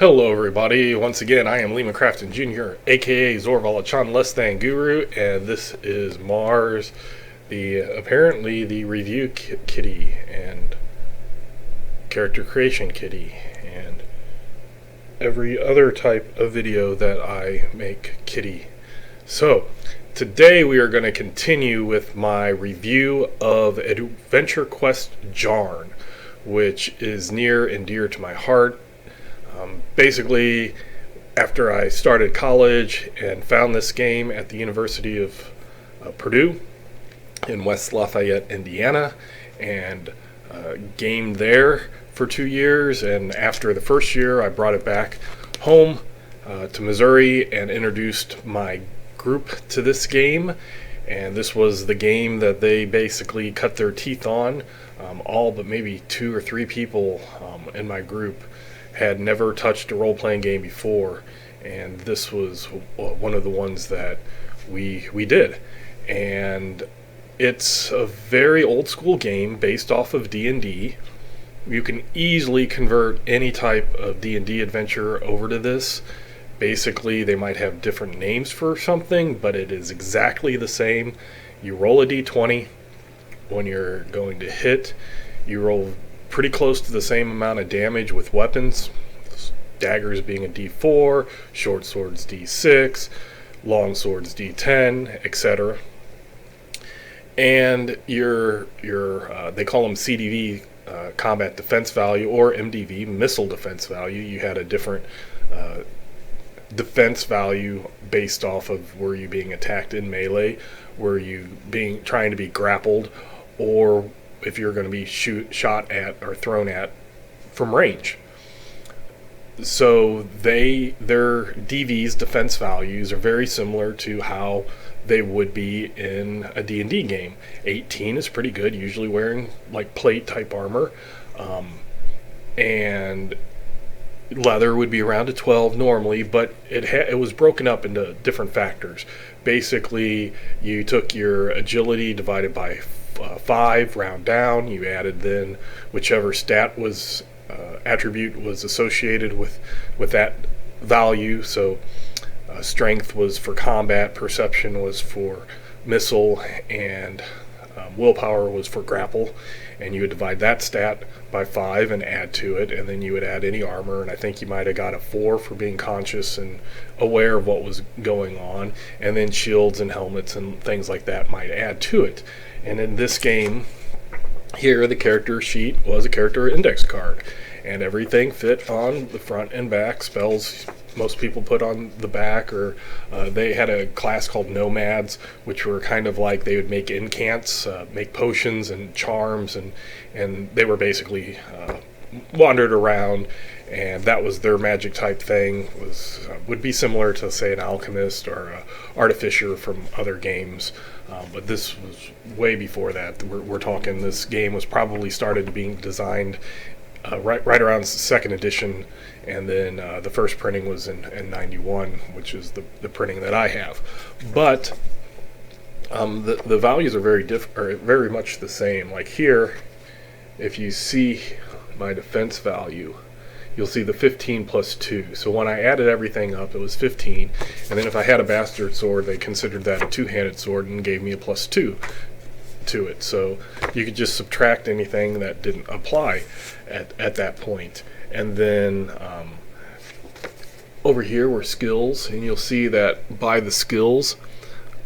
Hello everybody, once again I am Lehman Crafton Jr., aka Zorvalachan Less Than Guru, and this is Mars, apparently the review kitty, and character creation kitty, and every other type of video that I make kitty. So, today we are going to continue with my review of Adventure Quest Jaern, which is near and dear to my heart. Basically, after I started college and found this game at the University of Purdue in West Lafayette, Indiana, and gamed there for 2 years, and after the first year I brought it back home to Missouri and introduced my group to this game, and this was the game that they basically cut their teeth on. All but maybe 2 or 3 people in my group had never touched a role-playing game before, and this was one of the ones that we did. And it's a very old-school game based off of D&D. You can easily convert any type of D&D adventure over to this. Basically, they might have different names for something, but it is exactly the same. You roll a d20 when you're going to hit. You roll pretty close to the same amount of damage with weapons, daggers being a d4, short swords d6, long swords d10, etc. And your they call them CDV, combat defense value, or MDV, missile defense value. You had a different defense value based off of were you being attacked in melee, were you trying to be grappled, or if you're going to be shot at or thrown at from range. So their DV's defense values are very similar to how they would be in a D&D game. 18 is pretty good, usually wearing like plate type armor, and leather would be around a 12 normally, but it was broken up into different factors. Basically, you took your agility divided by 5, round down. You added then whichever stat was attribute was associated with that value. So strength was for combat, perception was for missile, and willpower was for grapple. And you would divide that stat by 5 and add to it, and then you would add any armor, and I think you might have got a 4 for being conscious and aware of what was going on, and then shields and helmets and things like that might add to it. And in this game here, the character sheet was a character index card, and everything fit on the front and back. Spells most people put on the back, or they had a class called nomads, which were kind of like they would make incants, make potions and charms, and they were basically wandered around, and that was their magic type thing. Would be similar to, say, an alchemist or an artificer from other games. But this was way before that. We're talking, this game was probably started being designed right around the second edition, and then the first printing was in 91, which is the printing that I have. But the values are very much the same. Like here, if you see my defense value, you'll see the 15 plus 2. So when I added everything up, it was 15. And then if I had a bastard sword, they considered that a two-handed sword and gave me a plus 2 to it. So you could just subtract anything that didn't apply at that point. And then over here were skills, and you'll see that by the skills,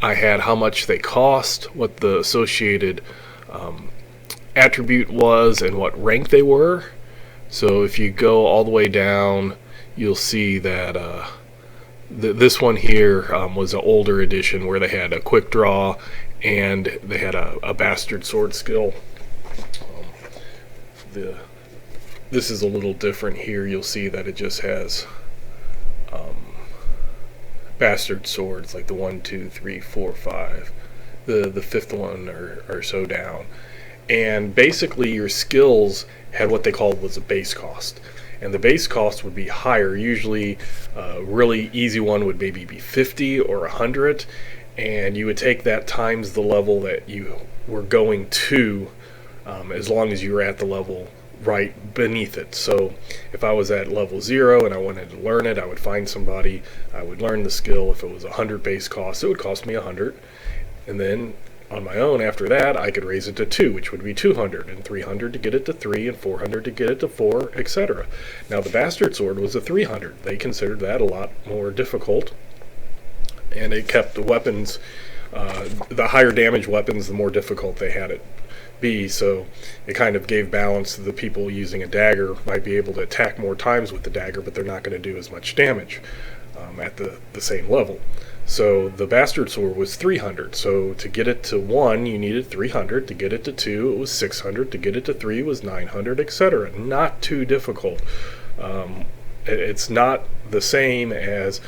I had how much they cost, what the associated attribute was, and what rank they were. So if you go all the way down, you'll see that this one here was an older edition where they had a quick draw and they had a bastard sword skill. This is a little different here. You'll see that it just has bastard swords, like the 1, 2, 3, 4, 5. The fifth one or so down. And basically your skills had what they called was a base cost, and the base cost would be higher. Usually a really easy one would maybe be 50 or 100, and you would take that times the level that you were going to, as long as you were at the level right beneath it. So if I was at level 0 and I wanted to learn it, I would find somebody, I would learn the skill. If it was 100 base cost, it would cost me 100. And then on my own after that, I could raise it to 2, which would be 200, and 300 to get it to 3, and 400 to get it to 4, etc. Now the Bastard Sword was a 300. They considered that a lot more difficult, and it kept the weapons, the higher damage weapons, the more difficult they had it be. So it kind of gave balance to the people using a dagger might be able to attack more times with the dagger, but they're not going to do as much damage at the same level. So the Bastard Sword was 300. So to get it to 1, you needed 300. To get it to 2, it was 600. To get it to 3, it was 900, etc. Not too difficult. It's not the same as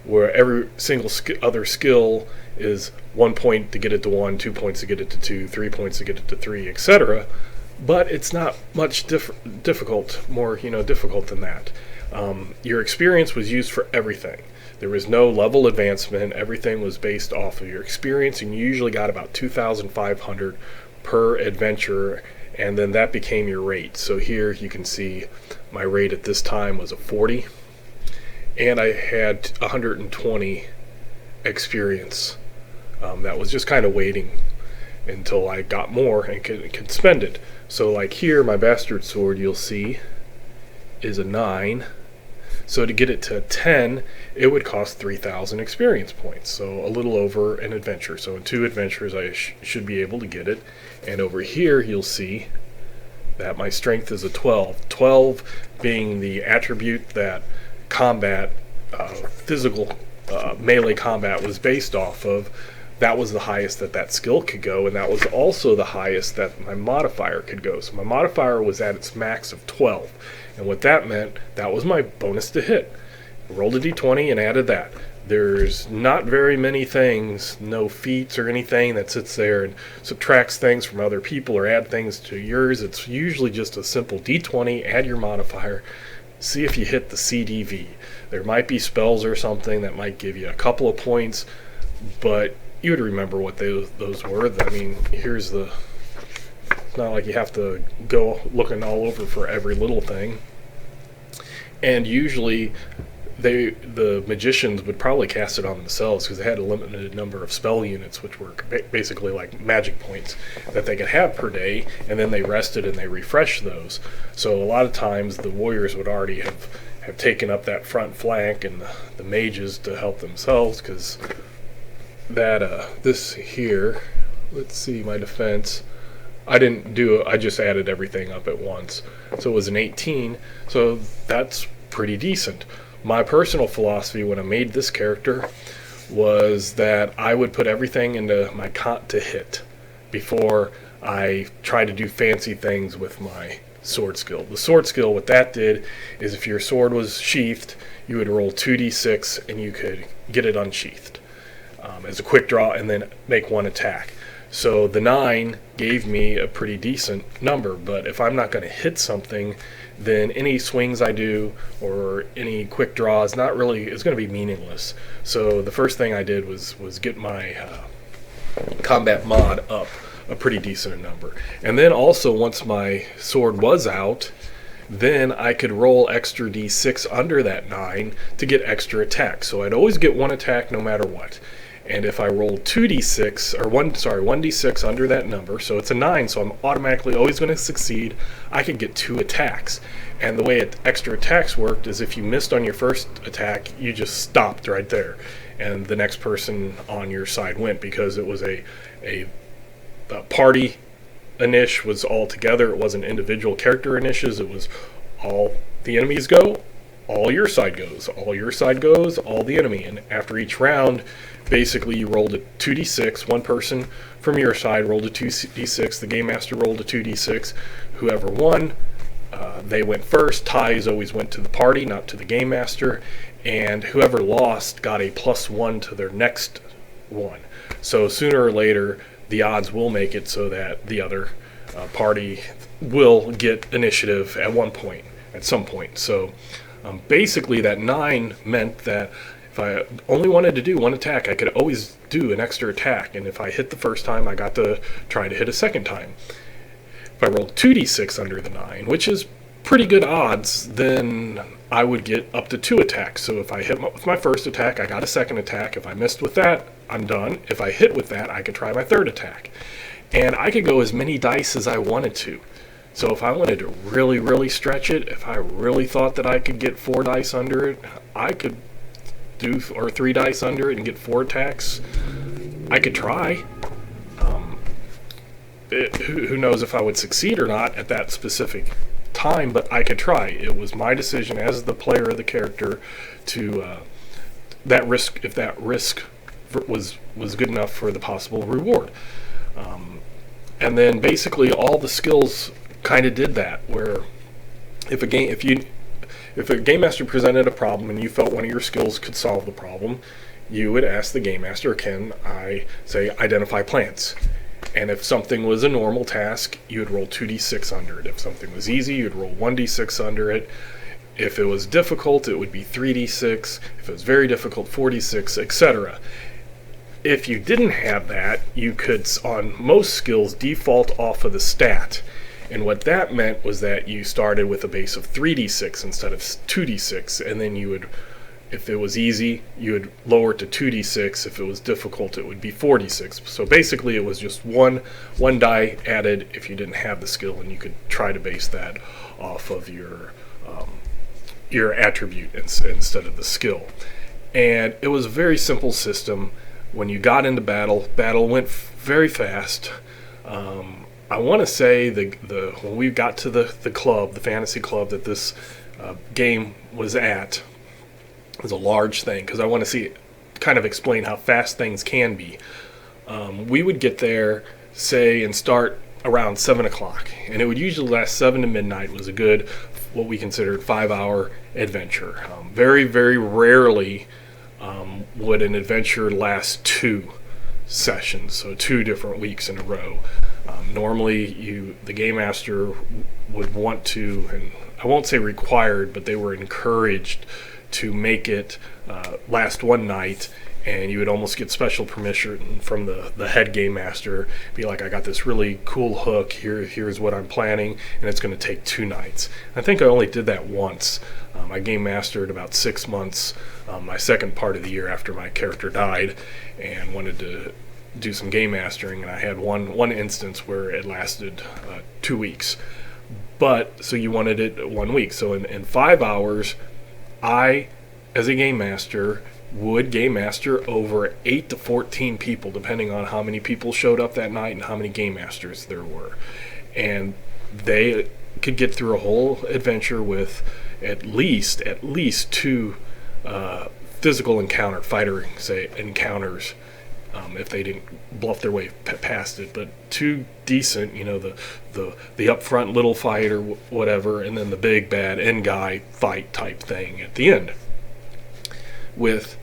where every single other skill is 1 point to get it to 1, 2 points to get it to 2, 3 points to get it to 3, etc. But it's not much more difficult than that. Your experience was used for everything. There was no level advancement. Everything was based off of your experience, and you usually got about 2,500 per adventure, and then that became your rate. So here you can see my rate at this time was a 40, and I had 120 experience. That was just kind of waiting until I got more and could spend it. So like here, my Bastard Sword, you'll see, is a 9. So to get it to 10, it would cost 3,000 experience points, so a little over an adventure. So in 2 adventures, I should be able to get it. And over here, you'll see that my strength is a 12. 12 being the attribute that combat, physical melee combat was based off of. That was the highest that skill could go, and that was also the highest that my modifier could go. So my modifier was at its max of 12. And what that meant, that was my bonus to hit. I rolled a d20 and added that. There's not very many things, no feats or anything that sits there and subtracts things from other people or add things to yours. It's usually just a simple d20, add your modifier, see if you hit the CDV. There might be spells or something that might give you a couple of points, but you would remember what those were. I mean, here's the... It's not like you have to go looking all over for every little thing. And usually the magicians would probably cast it on themselves because they had a limited number of spell units, which were basically like magic points that they could have per day, and then they rested and they refreshed those. So a lot of times the warriors would already have taken up that front flank, and the mages to help themselves, because that this here, let's see, my defense, I didn't do it, I just added everything up at once. So it was an 18, so that's pretty decent. My personal philosophy when I made this character was that I would put everything into my cont to hit before I try to do fancy things with my sword skill. The sword skill, what that did is if your sword was sheathed, you would roll 2d6 and you could get it unsheathed as a quick draw and then make 1 attack. So the 9 gave me a pretty decent number, but if I'm not going to hit something, then any swings I do or any quick draws is going to be meaningless. So the first thing I did was get my combat mod up a pretty decent number. And then also once my sword was out, then I could roll extra d6 under that 9 to get extra attack. So I'd always get 1 attack no matter what. And if I roll 2d6, or 1d6 under that number, so it's a 9, so I'm automatically always going to succeed, I could get 2 attacks. And the way extra attacks worked is if you missed on your first attack, you just stopped right there. And the next person on your side went, because it was a party initiative was all together. It wasn't individual character initiatives. It was all the enemies go, all your side goes, all your side goes, all the enemy. And after each round, basically you rolled a 2d6. One person from your side rolled a 2d6. The game master rolled a 2d6. Whoever won, they went first. Ties always went to the party, not to the game master. And whoever lost got a +1 to their next one. So sooner or later, the odds will make it so that the other party will get initiative at some point. So basically that 9 meant that if I only wanted to do 1 attack, I could always do an extra attack. And if I hit the first time, I got to try to hit a second time. If If I rolled 2d6 under the 9, which is pretty good odds, then I would get up to 2 attacks. So if I hit with my first attack, I got a second attack. If I missed with that, I'm done. If I hit with that, I could try my third attack. And I could go as many dice as I wanted to. So if I wanted to really, really stretch it, if I really thought that I could get 4 dice under it, I could do, or 3 dice under it and get 4 attacks. I could try. Who knows if I would succeed or not at that specific time, but I could try. It was my decision as the player of the character to that risk, if that risk was good enough for the possible reward. And then basically all the skills kind of did that, where if a game master presented a problem and you felt one of your skills could solve the problem, you would ask the game master, can I say identify plants? And if something was a normal task, you would roll 2d6 under it. If something was easy, you'd roll 1d6 under it. If it was difficult, it would be 3d6. If it was very difficult, 4d6, etc. If you didn't have that, you could, on most skills, default off of the stat. And what that meant was that you started with a base of 3d6 instead of 2d6, and then you would, if it was easy, you would lower it to 2d6. If it was difficult, it would be 4d6. So basically it was just one die added if you didn't have the skill, and you could try to base that off of your attribute instead of the skill. And it was a very simple system. When you got into battle went very fast. I want to say when we got to the club, the fantasy club that this game was at, is a large thing, because I want to see it kind of explain how fast things can be. We would get there, say, and start around 7 o'clock, and it would usually last 7 to midnight. It was a good, what we considered 5-hour adventure. Very, very rarely would an adventure last 2 sessions, so 2 different weeks in a row. Normally, the game master would want to, and I won't say required, but they were encouraged to make it last one night, and you would almost get special permission from the head game master. Be like, I got this really cool hook, here's what I'm planning, and it's going to take 2 nights. I think I only did that once. I game mastered about 6 months, my second part of the year after my character died, and wanted to do some game mastering, and I had one instance where it lasted 2 weeks. But, so you wanted it 1 week. So in 5 hours, I, as a game master, would game master over 8 to 14 people, depending on how many people showed up that night and how many game masters there were. And they could get through a whole adventure with at least 2 physical fighter encounters, if they didn't bluff their way past it, but 2 decent, the upfront little fight or whatever, and then the big bad end guy fight type thing at the end, with,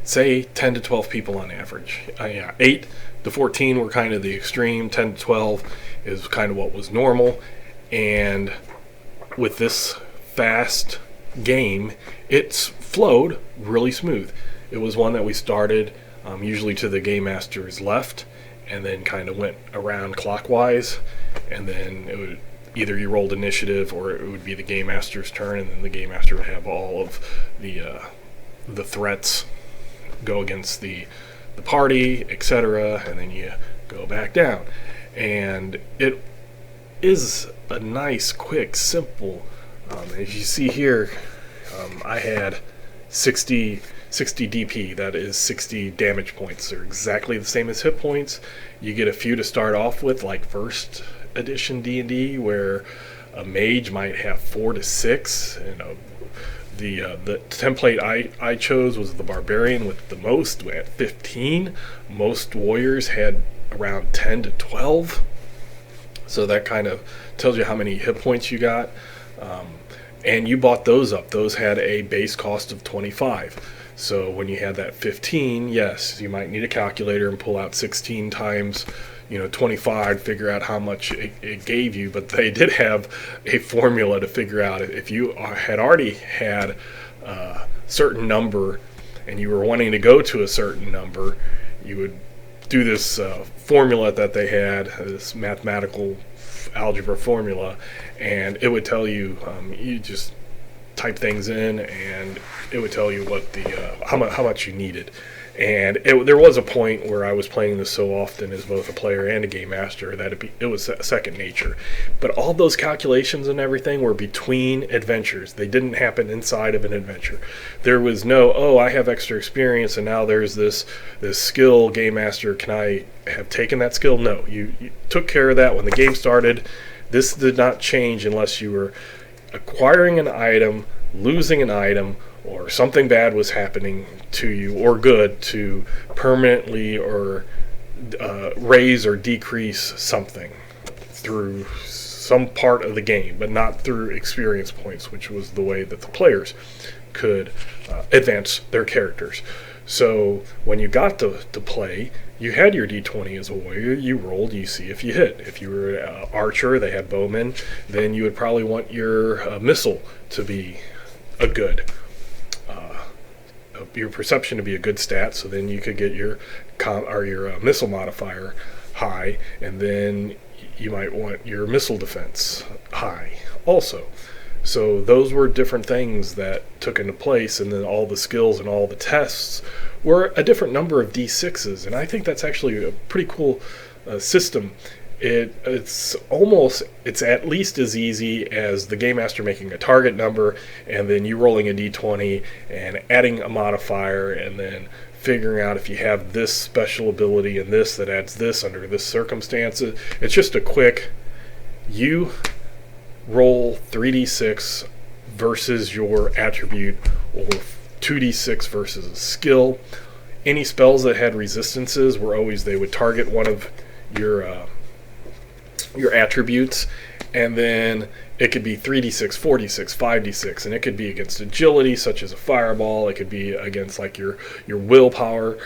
say, 10 to 12 people on average. 8 to 14 were kind of the extreme. 10 to 12 is kind of what was normal. And with this fast game, it's flowed really smooth. It was one that we started usually to the game master's left, and then kind of went around clockwise, and then it would either you rolled initiative or it would be the game master's turn, and then the game master would have all of the threats go against the party, etc., and then you go back down. And it is a nice, quick, simple, as you see here, I had 60 DP, that is 60 damage points. They're exactly the same as hit points. You get a few to start off with, like first edition D&D, where a mage might have 4 to 6, and the template I chose was the barbarian with the most at 15. Most warriors had around 10 to 12, so that kind of tells you how many hit points you got. And you bought those up. Those had a base cost of 25. So when you had that 15, yes, you might need a calculator and pull out 16 times 25, figure out how much it gave you. But they did have a formula to figure out if you had already had a certain number and you were wanting to go to a certain number, you would do this formula that they had, this mathematical of algebra formula, and it would tell you, you just type things in, and it would tell you what the how much you needed. And there was a point where I was playing this so often as both a player and a game master that it was second nature. This all those calculations and everything were between adventures. They didn't happen inside of an adventure. There was no, oh, I have extra experience and now there's this skill, game master, can I have taken that skill? No, you took care of that when the game started. This did not change unless you were acquiring an item, losing an item, or something bad was happening to you, or good, to permanently or raise or decrease something through some part of the game, but not through experience points, which was the way that the players could advance their characters. So when you got to play, you had your d20 as a warrior. You rolled, you see if you hit. If you were an archer, they had bowmen, then you would probably want your missile to be a good, your perception to be a good stat, so then you could get your missile modifier high, and then you might want your missile defense high also. So those were different things that took into place, and then all the skills and all the tests were a different number of D6s, and I think that's actually a pretty cool system. It's at least as easy as the game master making a target number and then you rolling a d20 and adding a modifier and then figuring out if you have this special ability and this that adds this under this circumstance. It's just a quick, you roll 3d6 versus your attribute, or 2d6 versus a skill. Any spells that had resistances were always, they would target one of your attributes, and then it could be 3d6, 4d6, 5d6, and it could be against agility, such as a fireball. It could be against like your willpower,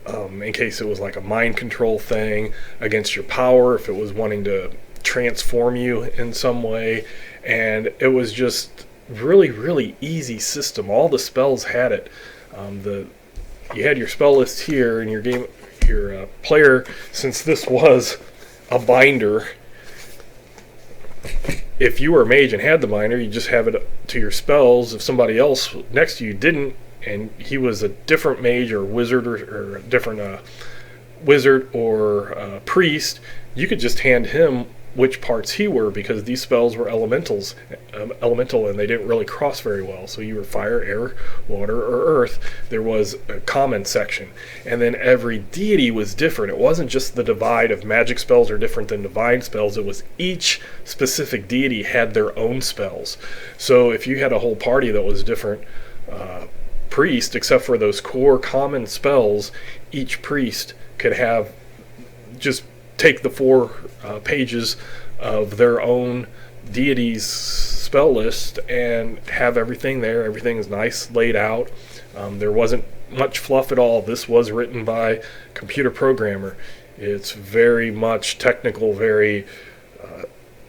in case it was like a mind control thing, against your power if it was wanting to transform you in some way. And it was just really, really easy system. All the spells had it. You had your spell list here, and your player, since this was a binder, if you were a mage and had the binder, you just have it to your spells. If somebody else next to you didn't, and he was a different mage or wizard or a different wizard or priest, you could just hand him which parts he were, because these spells were elemental, and they didn't really cross very well. So you were fire, air, water, or earth. There was a common section, and then every deity was different. It wasn't just the divide of magic spells are different than divine spells. It was each specific deity had their own spells. So if you had a whole party that was different priest, except for those core common spells, each priest could have just take the 4 pages of their own deity's spell list and have everything there. Everything is nice, laid out. There wasn't much fluff at all. This was written by a computer programmer. It's very much technical, very,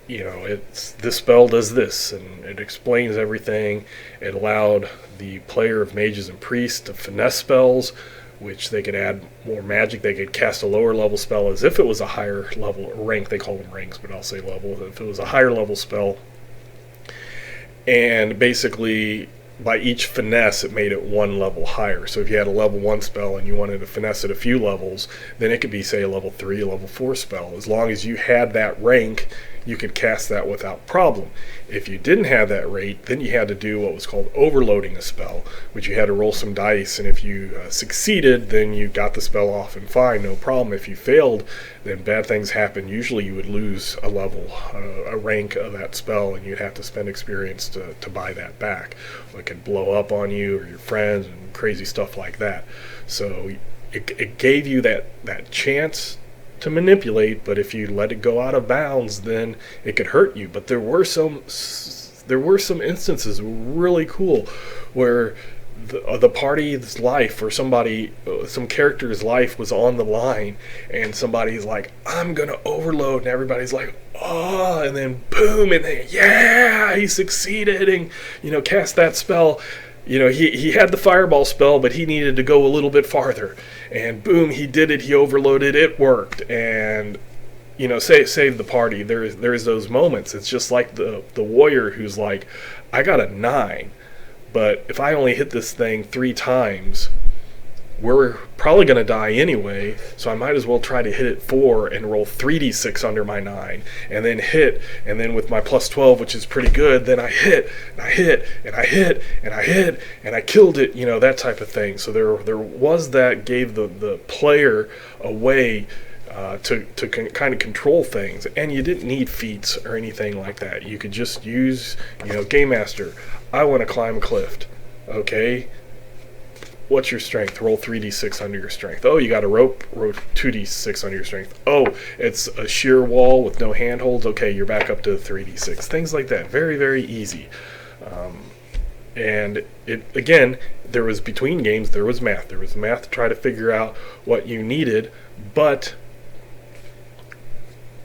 it's this spell does this, and it explains everything. It allowed the player of mages and priests to finesse spells, which they could add more magic. They could cast a lower level spell as if it was a higher level rank. They call them ranks, but I'll say level. If it was a higher level spell, and basically by each finesse it made it 1 level higher. So if you had a level 1 spell and you wanted to finesse it a few levels, then it could be, say, a level 3, a level 4 spell. As long as you had that rank, you could cast that without problem. If you didn't have that rate, then you had to do what was called overloading a spell, which you had to roll some dice, and if you succeeded, then you got the spell off and fine, no problem. If you failed, then bad things happened. Usually you would lose a level, a rank of that spell, and you'd have to spend experience to buy that back. It could blow up on you or your friends and crazy stuff like that. So it gave you that chance to manipulate, but if you let it go out of bounds, then it could hurt you. But there were some instances really cool where the party's life, or some character's life was on the line, and somebody's like, I'm gonna overload, and everybody's like, oh, and then boom, and then yeah, he succeeded, and cast that spell. He had the fireball spell, but he needed to go a little bit farther, and boom, he did it. He overloaded, it worked. And save the party. There's those moments. It's just like the warrior who's like, I got a 9, but if I only hit this thing 3 times, we're probably going to die anyway, so I might as well try to hit it 4 and roll 3d6 under my 9, and then hit, and then with my plus 12, which is pretty good, then I hit, and I hit, and I hit, and I hit, and I killed it, that type of thing. So there was that, gave the player a way to kind of control things, and you didn't need feats or anything like that. You could just use, Game Master, I want to climb a cliff. Okay, what's your strength? Roll 3d6 under your strength. Oh, you got a rope? Roll 2d6 under your strength. Oh, it's a sheer wall with no handholds. Okay, you're back up to 3d6. Things like that. Very, very easy. And there was between games, there was math. There was math to try to figure out what you needed. But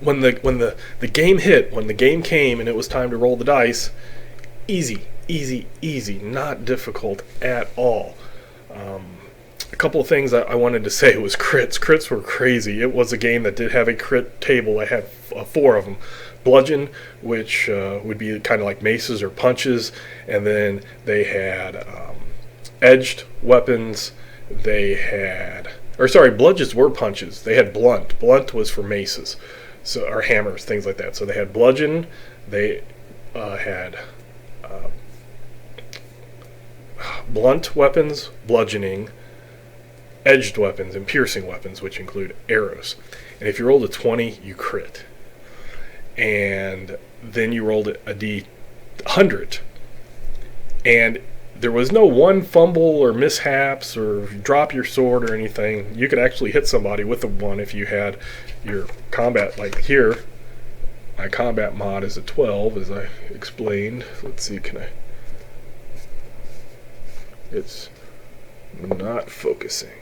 when the game hit, when the game came and it was time to roll the dice, easy, easy, easy. Not difficult at all. A couple of things I wanted to say was crits. Crits were crazy. It was a game that did have a crit table. I had 4 of them. Bludgeon, which would be kind of like maces or punches, and then they had edged weapons. Bludgeons were punches. They had blunt. Blunt was for maces, or hammers, things like that. So they had bludgeon. They had blunt weapons, bludgeoning, edged weapons, and piercing weapons, which include arrows. And if you rolled a 20, you crit. And then you rolled a D100. And there was no one fumble or mishaps or drop your sword or anything. You could actually hit somebody with a 1 if you had your combat, like here. My combat mod is a 12, as I explained. Let's see, it's not focusing.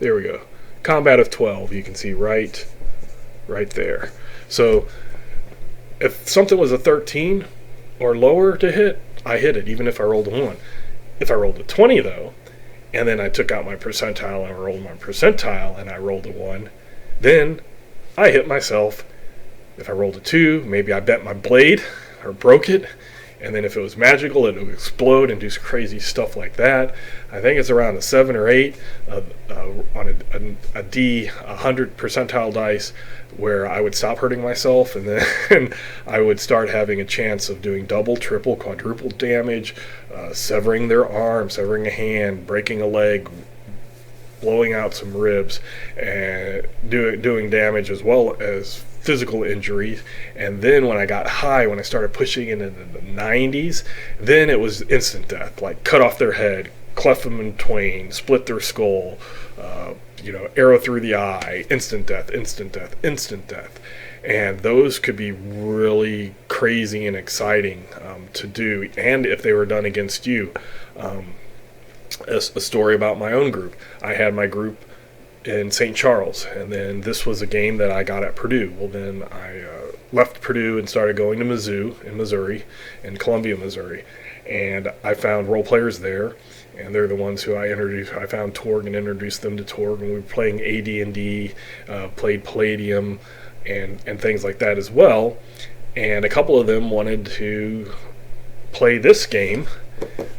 There we go. Combat of 12, you can see right there. So if something was a 13 or lower to hit, I hit it, even if I rolled a 1. If I rolled a 20, though, and then I took out my percentile and I rolled my percentile and I rolled a 1, then I hit myself. If I rolled a 2, maybe I bent my blade or broke it. And then if it was magical, it would explode and do crazy stuff like that. I think it's around a 7 or 8 on a D100 percentile dice where I would stop hurting myself, and then I would start having a chance of doing double, triple, quadruple damage, severing their arm, severing a hand, breaking a leg, blowing out some ribs, and doing damage as well as physical injuries. And then when I got high, when I started pushing into the 90s, then it was instant death, like cut off their head, cleft them in twain, split their skull, arrow through the eye, instant death, instant death, instant death. And those could be really crazy and exciting to do, and if they were done against you. A story about my own group. I had my group in St. Charles, and then this was a game that I got at Purdue. Well, then I left Purdue and started going to Mizzou in Missouri, in Columbia, Missouri, and I found role players there, and they're the ones who I introduced. I found Torg and introduced them to Torg, and we were playing AD&D, played Palladium, and things like that as well. And a couple of them wanted to play this game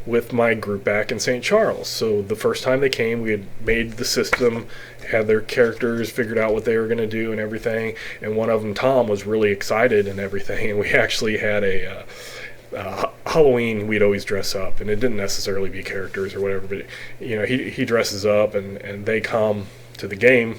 with my group back in St. Charles. So the first time they came, we had made the system, had their characters, figured out what they were going to do and everything. And one of them, Tom, was really excited and everything. And we actually had a Halloween, we'd always dress up, and it didn't necessarily be characters or whatever, but he dresses up and they come to the game.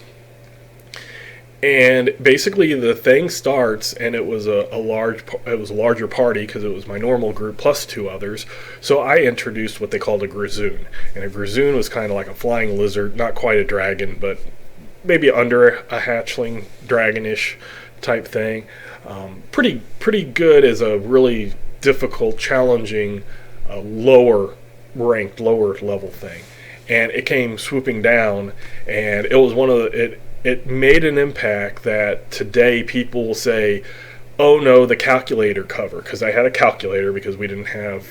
And basically the thing starts, and it was a larger party because it was my normal group plus 2 others. So I introduced what they called a grizoon, and a grizoon was kind of like a flying lizard, not quite a dragon, but maybe under a hatchling, dragonish type thing. Pretty good as a really difficult, challenging, lower ranked, lower level thing. And it came swooping down, and it was one of the it made an impact that today people will say, oh no, the calculator cover, because I had a calculator because we didn't have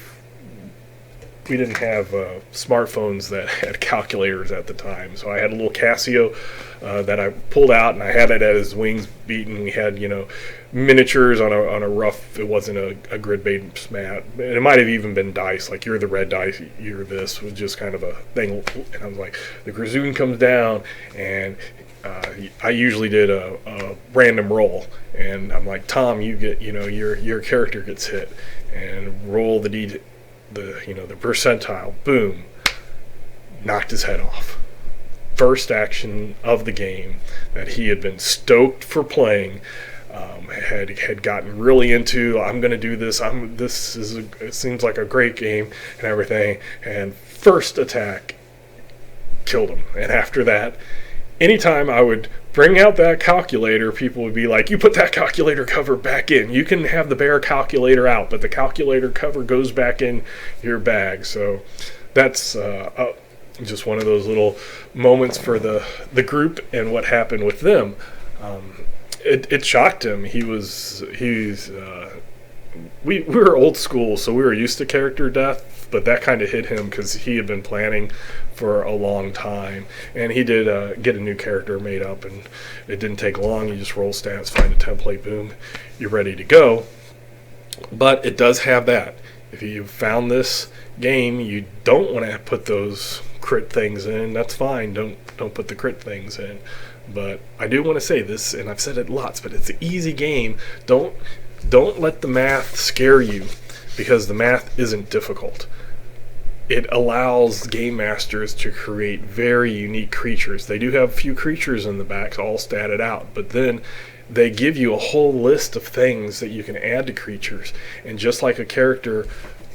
we didn't have smartphones that had calculators at the time. So I had a little Casio that I pulled out, and I had it at his wings beaten. We had, miniatures on a rough. It wasn't a grid-based mat, and it might have even been dice. Like, you're the red dice, you're this. It was just kind of a thing. And I was like, the Grazoon comes down, and I usually did a random roll, and I'm like, Tom, you get, your character gets hit, and roll the percentile. Boom, knocked his head off. First action of the game that he had been stoked for playing. Had gotten really into. I'm going to do this. It seems like a great game and everything. And first attack killed him. And after that, anytime I would bring out that calculator, people would be like, "You put that calculator cover back in. You can have the bear calculator out, but the calculator cover goes back in your bag." So that's just one of those little moments for the group and what happened with them. It shocked him. We were old school, so we were used to character death, but that kind of hit him because he had been planning for a long time, and he did get a new character made up, and it didn't take long. You just roll stats, find a template, boom, you're ready to go. But it does have that. If you found this game, you don't want to put those crit things in, that's fine. Don't put the crit things in. But I do want to say this, and I've said it lots, but it's an easy game. Don't let the math scare you, because the math isn't difficult. It allows game masters to create very unique creatures. They do have a few creatures in the back, all statted out, but then they give you a whole list of things that you can add to creatures. And just like a character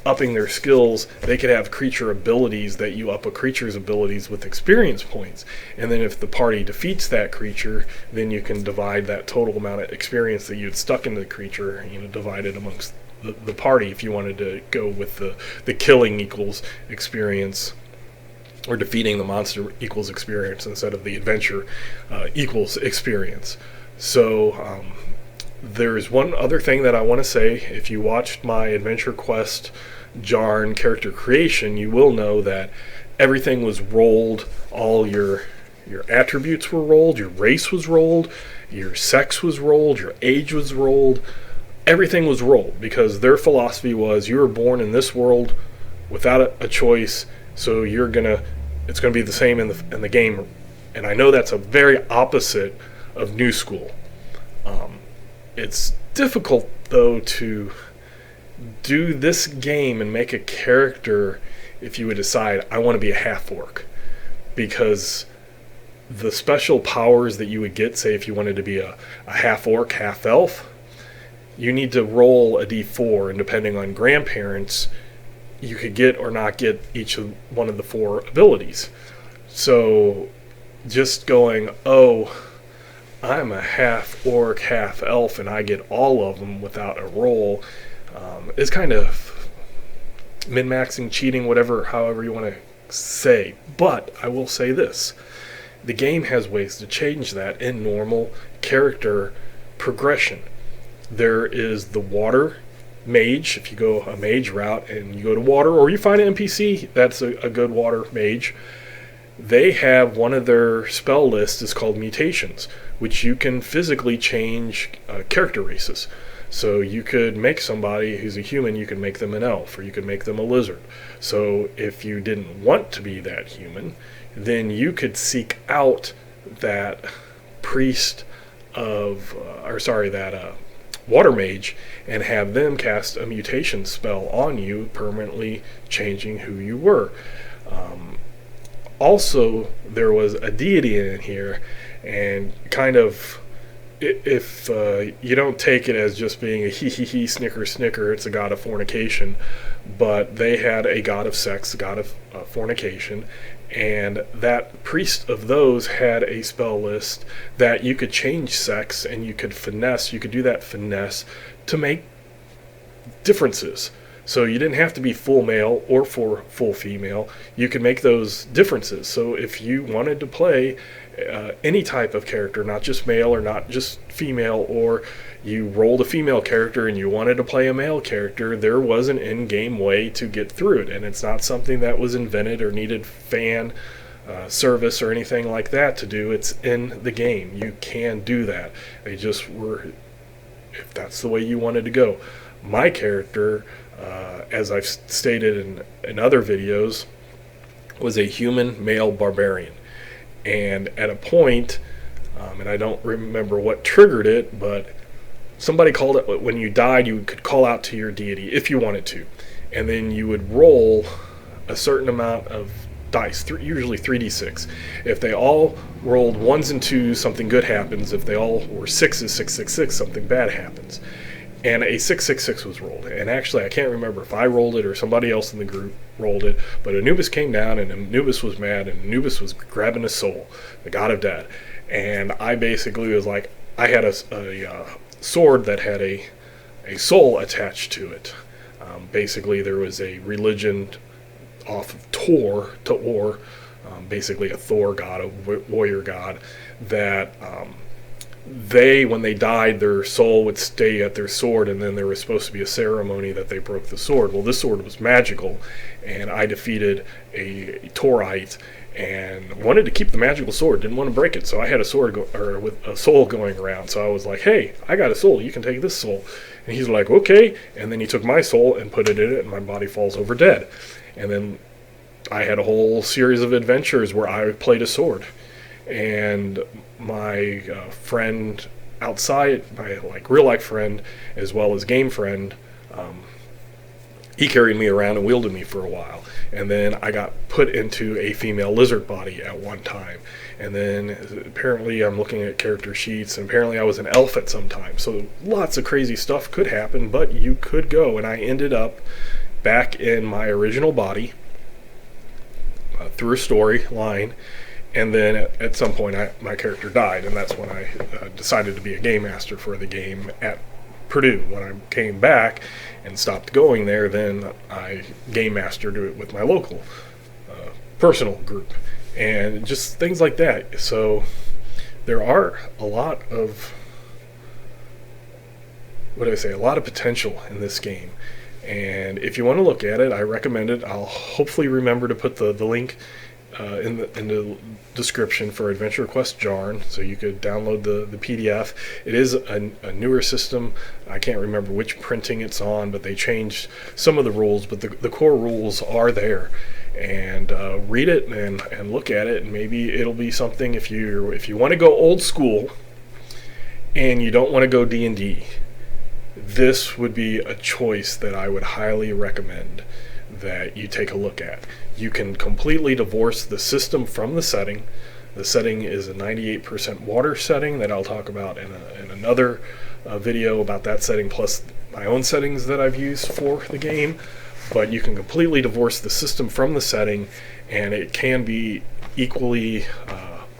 upping their skills, they could have creature abilities that you up a creature's abilities with experience points. And then if the party defeats that creature, then you can divide that total amount of experience that you had stuck into the creature, divide it amongst the party if you wanted to go with the killing equals experience, or defeating the monster equals experience instead of the adventure equals experience. So there's one other thing that I want to say. If you watched my Adventure Quest Jaern character creation, you will know that everything was rolled. All your attributes were rolled, your race was rolled, your sex was rolled, your age was rolled. Everything was rolled because their philosophy was, you were born in this world without a choice, so it's gonna be the same in the game. And I know that's a very opposite of New School. It's difficult though to do this game and make a character if you would decide, I want to be a half-orc, because the special powers that you would get, say if you wanted to be a half-orc, half-elf, you need to roll a d4, and depending on grandparents, you could get or not get each of one of the 4 abilities. So just going, I'm a half-orc, half-elf, and I get all of them without a roll, is kind of min-maxing, cheating, however you want to say. But I will say this. The game has ways to change that in normal character progression. There is the water mage. If you go a mage route and you go to water, or you find an NPC that's a good water mage, they have one of their spell lists is called mutations, which you can physically change character races. So you could make somebody who's a human, you could make them an elf, or you could make them a lizard. So if you didn't want to be that human, then you could seek out that priest that water mage, and have them cast a mutation spell on you, permanently changing who you were. Also, there was a deity in here, and kind of, if you don't take it as just being a hee snicker, it's a god of fornication, but they had a god of sex, a god of fornication, and that priest of those had a spell list that you could change sex, and you could do that finesse to make differences. So you didn't have to be full male or full female. You could make those differences. So if you wanted to play any type of character, not just male or not just female, or you rolled a female character and you wanted to play a male character, there was an in-game way to get through it, and it's not something that was invented or needed fan service or anything like that to do. It's in the game. You can do that. They just were, if that's the way you wanted to go. My character, as I've stated in other videos, was a human male barbarian. And at a point, and I don't remember what triggered it, but somebody called it, when you died, you could call out to your deity if you wanted to. And then you would roll a certain amount of dice, usually 3d6. If they all rolled 1s and 2s, something good happens. If they all were 6s, 666, something bad happens. And a 666 was rolled. And actually, I can't remember if I rolled it or somebody else in the group rolled it, but Anubis came down, and Anubis was mad, and Anubis was grabbing a soul, the god of death. And I basically was like, I had a sword that had a soul attached to it. Basically, there was a religion off of Thor, basically a Thor god, a warrior god, that when they died, their soul would stay at their sword, and then there was supposed to be a ceremony that they broke the sword. Well, this sword was magical, and I defeated a Thorite and wanted to keep the magical sword, didn't want to break it, so I had a sword with a soul going around. So I was like, hey, I got a soul, you can take this soul. And he's like, okay, and then he took my soul and put it in it, and my body falls over dead. And then I had a whole series of adventures where I played a sword. And my friend outside, my real life friend, as well as game friend, he carried me around and wielded me for a while. And then I got put into a female lizard body at one time. And then apparently I'm looking at character sheets, and apparently I was an elf at some time. So lots of crazy stuff could happen, but you could go. And I ended up back in my original body through a storyline. And then at some point my character died, and that's when I decided to be a game master for the game at Purdue. When I came back and stopped going there, then I game mastered it with my local personal group, and just things like that. So there are a lot of, a lot of potential in this game. And if you want to look at it, I recommend it. I'll hopefully remember to put the link in the description for Adventure Quest Jaern, so you could download the PDF. It is a newer system. I can't remember which printing it's on, but they changed some of the rules, but the core rules are there. And read it and look at it, and maybe it'll be something if you want to go old school and you don't want to go D&D. This would be a choice that I would highly recommend that you take a look at. You can completely divorce the system from the setting. The setting is a 98% water setting that I'll talk about in another video about that setting, plus my own settings that I've used for the game. But you can completely divorce the system from the setting, and it can be equally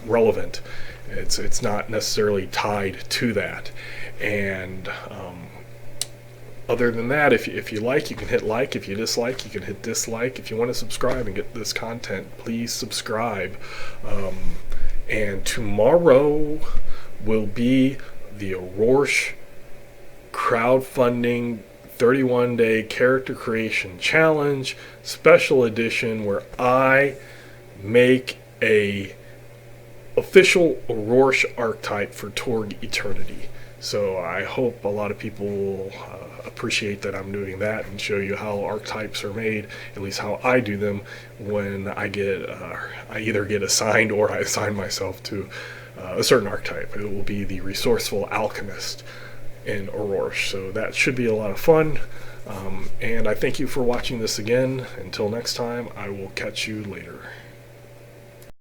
relevant. It's not necessarily tied to that. And other than that, if you like, you can hit like. If you dislike, you can hit dislike. If you want to subscribe and get this content, please subscribe. And tomorrow will be the Aurorsh crowdfunding 31-day character creation challenge special edition, where I make a official Aurorsh archetype for Torg Eternity. So I hope a lot of people will appreciate that I'm doing that, and show you how archetypes are made, at least how I do them when I either get assigned or I assign myself to a certain archetype. It will be the resourceful alchemist in Aurorsh. So that should be a lot of fun. And I thank you for watching this again. Until next time, I will catch you later.